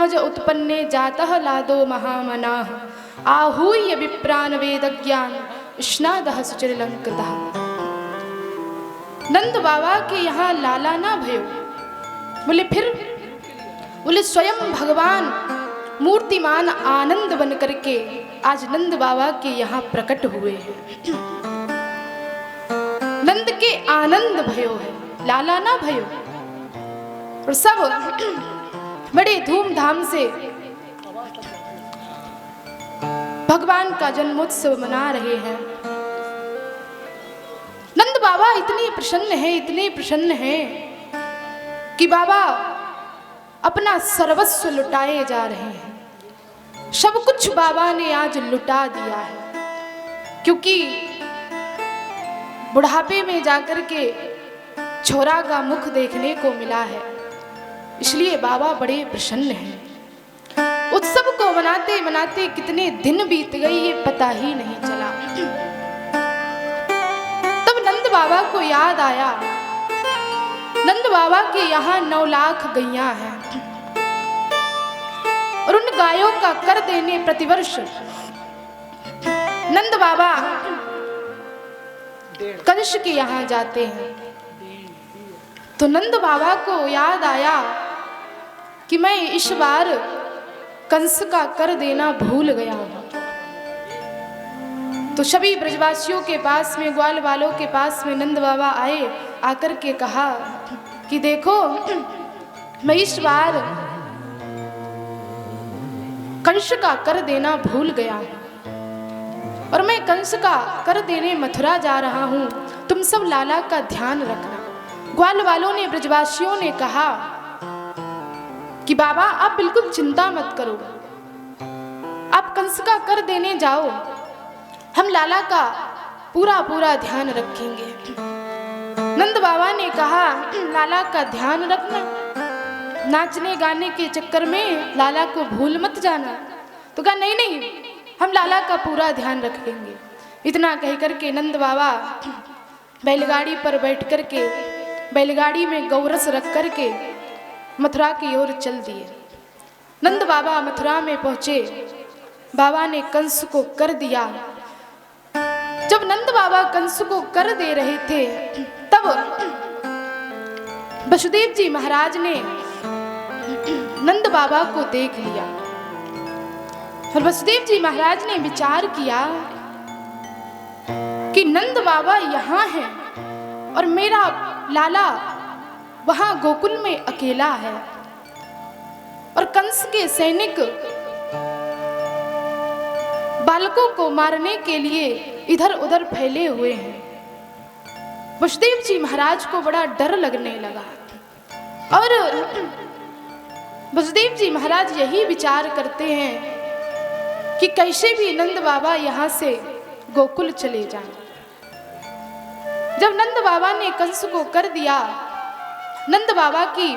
ज उत्पन्ने जातः लादो महामनाः आहूय विप्रान वेदज्ञान स्नादः सुचिरलंकृतः। नंद बाबा के यहाँ लाला ना भयो। बोले फिर? बोले स्वयं भगवान मूर्तिमान आनंद बन करके आज नंद बाबा के यहाँ प्रकट हुए हैं। नंद के आनंद भयो है, लाला ना भयो। और सब बड़े धूमधाम से भगवान का जन्मोत्सव मना रहे हैं। नंद बाबा इतने प्रसन्न हैं कि बाबा अपना सर्वस्व लुटाए जा रहे हैं। सब कुछ बाबा ने आज लुटा दिया है, क्योंकि बुढ़ापे में जाकर के छोरा का मुख देखने को मिला है, इसलिए बाबा बड़े प्रसन्न हैं। उत्सव को मनाते मनाते कितने दिन बीत गए ये पता ही नहीं चला। तब नंद बाबा को याद आया, नंद बाबा के यहाँ 9 लाख गैया हैं और उन गायों का कर देने प्रतिवर्ष नंद बाबा कंस के यहाँ जाते हैं। तो नंद बाबा को याद आया कि मैं इस बार कंस का कर देना भूल गया हूं। तो सभी ब्रजवासियों के पास में, ग्वाल वालों के पास में नंद बाबा आए, आकर के कहा कि देखो मैं इस बार कंस का कर देना भूल गया हूं और मैं कंस का कर देने मथुरा जा रहा हूं, तुम सब लाला का ध्यान रखना। ग्वाल वालों ने, ब्रजवासियों ने कहा कि बाबा आप बिल्कुल चिंता मत करो, आप कंस का कर देने जाओ, हम लाला का पूरा ध्यान रखेंगे। नंद बाबा ने कहा लाला का ध्यान रखना, नाचने गाने के चक्कर में लाला को भूल मत जाना। तो कहा नहीं, हम लाला का पूरा ध्यान रखेंगे। इतना कह करके नंद बाबा बैलगाड़ी पर बैठ करके, बैलगाड़ी में गौरस रख करके मथुरा की ओर चल दिए। नंद बाबा मथुरा में पहुंचे, बाबा ने कंस को कर दिया। जब नंद बाबा कंस को कर दे रहे थे, तब वसुदेव जी महाराज ने नंद बाबा को देख लिया और वसुदेव जी महाराज ने विचार किया कि नंद बाबा यहाँ हैं और मेरा लाला वहां गोकुल में अकेला है और कंस के सैनिक बालकों को मारने के लिए इधर उधर फैले हुए हैं। वसुदेव जी महाराज को बड़ा डर लगने लगा और वसुदेव जी महाराज यही विचार करते हैं कि कैसे भी नंद बाबा यहाँ से गोकुल चले जाएं। जब नंद बाबा ने कंस को कर दिया, नंद बाबा की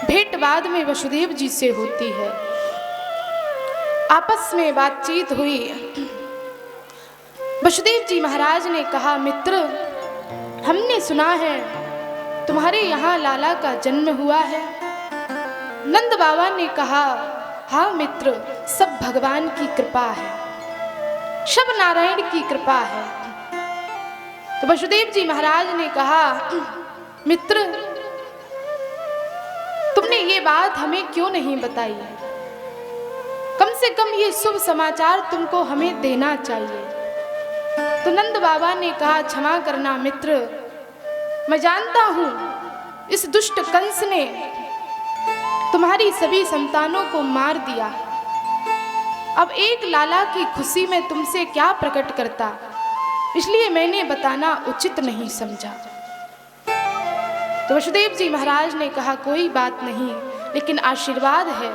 भेंट बाद में वसुदेव जी से होती है। आपस में बातचीत हुई। वसुदेव जी महाराज ने कहा मित्र, हमने सुना है तुम्हारे यहाँ लाला का जन्म हुआ है। नंद बाबा ने कहा हाँ मित्र, सब भगवान की कृपा है, सब नारायण की कृपा है। तो वसुदेव जी महाराज ने कहा मित्र, तुमने ये बात हमें क्यों नहीं बताई? कम से कम ये शुभ समाचार तुमको हमें देना चाहिए। तो नंद बाबा ने कहा क्षमा करना मित्र, मैं जानता हूं इस दुष्ट कंस ने तुम्हारी सभी संतानों को मार दिया। अब एक लाला की खुशी में तुमसे क्या प्रकट करता, इसलिए मैंने बताना उचित नहीं समझा। तो वसुदेव जी महाराज ने कहा कोई बात नहीं, लेकिन आशीर्वाद है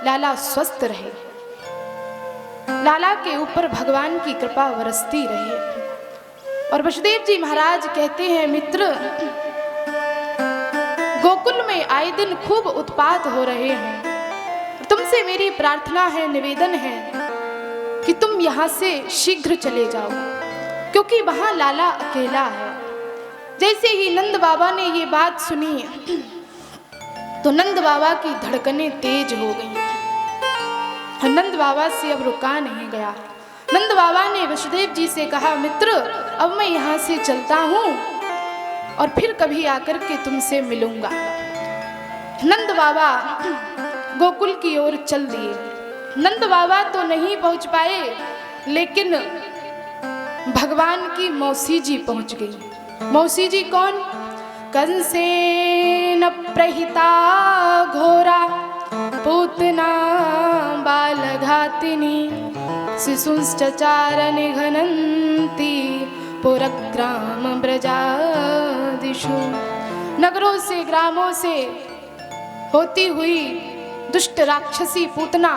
लाला स्वस्थ रहे, लाला के ऊपर भगवान की कृपा बरसती रहे। और वसुदेव जी महाराज कहते हैं मित्र, गोकुल में आए दिन खूब उत्पात हो रहे हैं, तुमसे मेरी प्रार्थना है, निवेदन है कि तुम यहाँ से शीघ्र चले जाओ, क्योंकि वहां लाला अकेला है। जैसे ही नंद बाबा ने ये बात सुनी, तो नंद बाबा की धड़कनें तेज हो गई। नंद बाबा से अब रुका नहीं गया। नंद बाबा ने वसुदेव जी से कहा, मित्र अब मैं यहाँ से चलता हूँ और फिर कभी आकर के तुमसे मिलूंगा। नंद बाबा गोकुल की ओर चल दिए। नंद बाबा तो नहीं पहुँच पाए, लेकिन भगवान की मौसी जी पहुँच गई। मौसी जी कौन? कंसेन प्रहिता घोरा पूतना बालघातिनी शिशुश्चचार निघनन्ति पुरग्राम ब्रजादिषु। नगरों से ग्रामों से होती हुई दुष्ट राक्षसी पूतना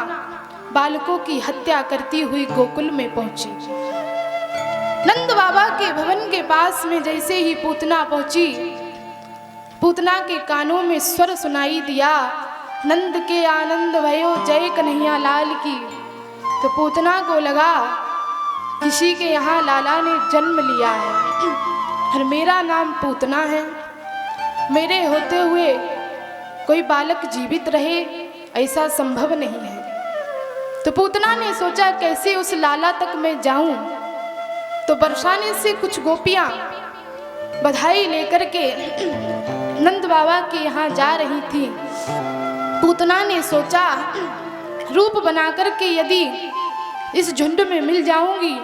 बालकों की हत्या करती हुई गोकुल में पहुंची। नंद बाबा के भवन के पास में जैसे ही पूतना पहुंची, पूतना के कानों में स्वर सुनाई दिया, नंद के आनंद भयो जय कन्हैया लाल की। तो पूतना को लगा किसी के यहाँ लाला ने जन्म लिया है और मेरा नाम पूतना है, मेरे होते हुए कोई बालक जीवित रहे, ऐसा संभव नहीं है। तो पूतना ने सोचा कैसे उस लाला तक मैं जाऊं। तो बरसाने से कुछ गोपियां बधाई लेकर के नंद बाबा के यहाँ जा रही थी। पूतना ने सोचा रूप बनाकर के यदि इस झुंड में मिल जाऊंगी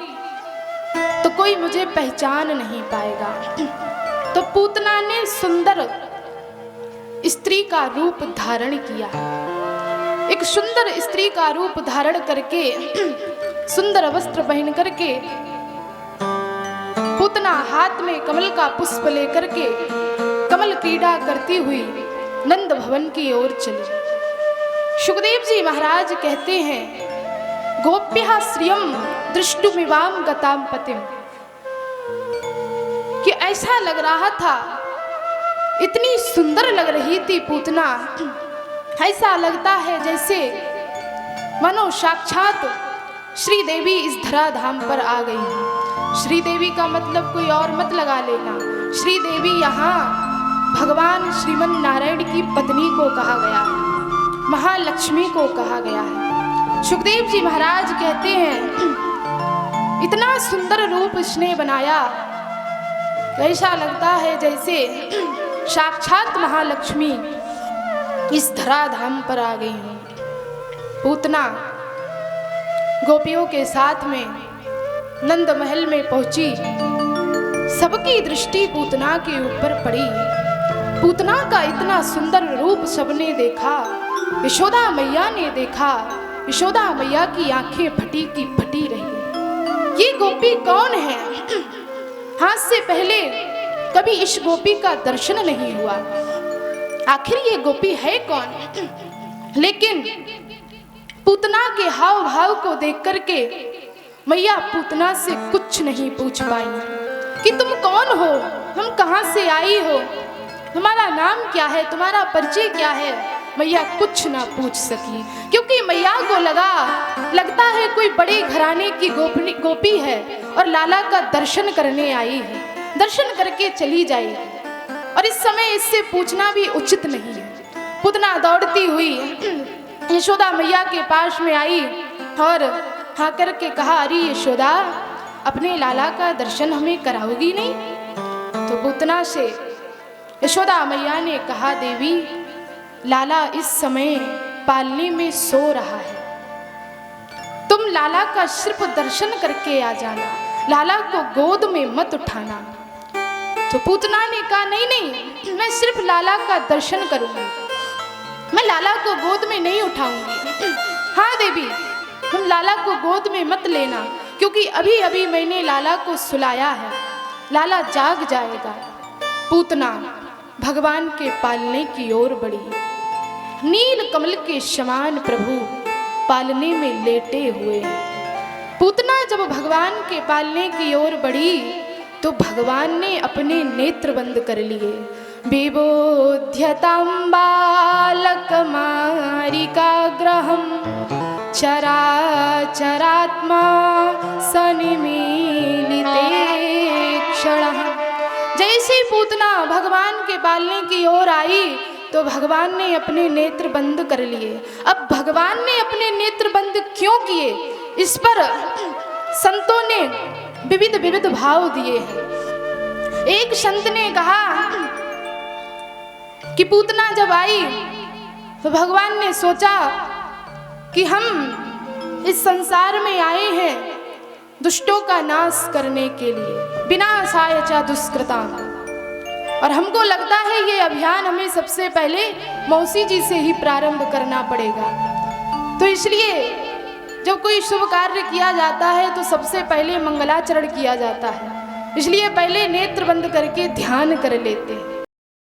तो कोई मुझे पहचान नहीं पाएगा। तो पूतना ने सुंदर स्त्री का रूप धारण किया। एक सुंदर स्त्री का रूप धारण करके सुंदर वस्त्र पहन करके पूतना हाथ में कमल का पुष्प लेकर के कमल क्रीड़ा करती हुई नंद भवन की ओर चली। सुखदेव जी महाराज कहते हैं, गोप्यः श्रियं दृष्टुमिवां गतां पतिम्, कि ऐसा लग रहा था, इतनी सुंदर लग रही थी पूतना, ऐसा लगता है जैसे मानो साक्षात श्री देवी इस धराधाम पर आ गई। श्री देवी का मतलब कोई और मत लगा लेना। श्री देवी यहाँ भगवान श्रीमन नारायण की पत्नी को कहा गया है, महालक्ष्मी को कहा गया है। सुखदेव जी महाराज कहते हैं, इतना सुंदर रूप इसने बनाया, ऐसा लगता है जैसे साक्षात महालक्ष्मी इस धराधाम पर आ गई हूँ। पूतना गोपियों के साथ में नंद महल में पहुंची। सबकी दृष्टि पूतना के ऊपर पड़ी। पूतना का इतना सुंदर रूप सबने देखा, यशोदा मैया ने देखा। यशोदा मैया की आंखें फटी की फटी रही। ये गोपी कौन है? हाथ से पहले कभी इस गोपी का दर्शन नहीं हुआ। आखिर ये गोपी है कौन? लेकिन पूतना के हाव भाव को देख करके मैया पूतना से कुछ नहीं पूछ पाई कि तुम कौन हो, हम कहाँ से आई हो, तुम्हारा नाम क्या है, तुम्हारा परिचय क्या है। मैया कुछ ना पूछ सकी, क्योंकि मैया को लगता है कोई बड़े घराने की गोपी है और लाला का दर्शन करने आई है, दर्शन करके चली जाएगी, और इस समय इससे पूछना भी उचित नहीं है। पूतना दौड़ती हुई यशोदा मैया के पास में आई और हाँ करके कहा, अरे यशोदा, अपने लाला का दर्शन हमें कराओगी नहीं? तो पूतना से यशोदा मैया ने कहा, देवी, लाला इस समय पालने में सो रहा है, तुम लाला का सिर्फ दर्शन करके आ जाना, लाला को गोद में मत उठाना। तो पूतना ने कहा, नहीं नहीं, मैं सिर्फ लाला का दर्शन करूंगी, मैं लाला को गोद में नहीं उठाऊंगी। हाँ देवी, तुम लाला को गोद में मत लेना, क्योंकि अभी अभी मैंने लाला को सुलाया है, लाला जाग जाएगा। पूतना भगवान के पालने की ओर बढ़ी। नील कमल के समान प्रभु पालने में लेटे हुए। पूतना जब भगवान के पालने की ओर बढ़ी तो भगवान ने अपने नेत्र बंद कर लिए। विबोध्यतां बालकमारिकाग्रहं चराचरात्मा सनिमीलिते क्षणः। जैसे पूतना भगवान के पालने की ओर आई तो भगवान ने अपने नेत्र बंद कर लिए। अब भगवान ने अपने नेत्र बंद क्यों किए, इस पर संतों ने विविध विविध भाव दिए हैं। एक संत ने कहा कि पूतना जब आई तो भगवान ने सोचा कि हम इस संसार में आए हैं दुष्टों का नाश करने के लिए, विनाशाय च दुष्कृता, और हमको लगता है ये अभियान हमें सबसे पहले मौसी जी से ही प्रारंभ करना पड़ेगा। तो इसलिए जब कोई शुभ कार्य किया जाता है तो सबसे पहले मंगलाचरण किया जाता है, इसलिए पहले नेत्र बंद करके ध्यान कर लेते हैं।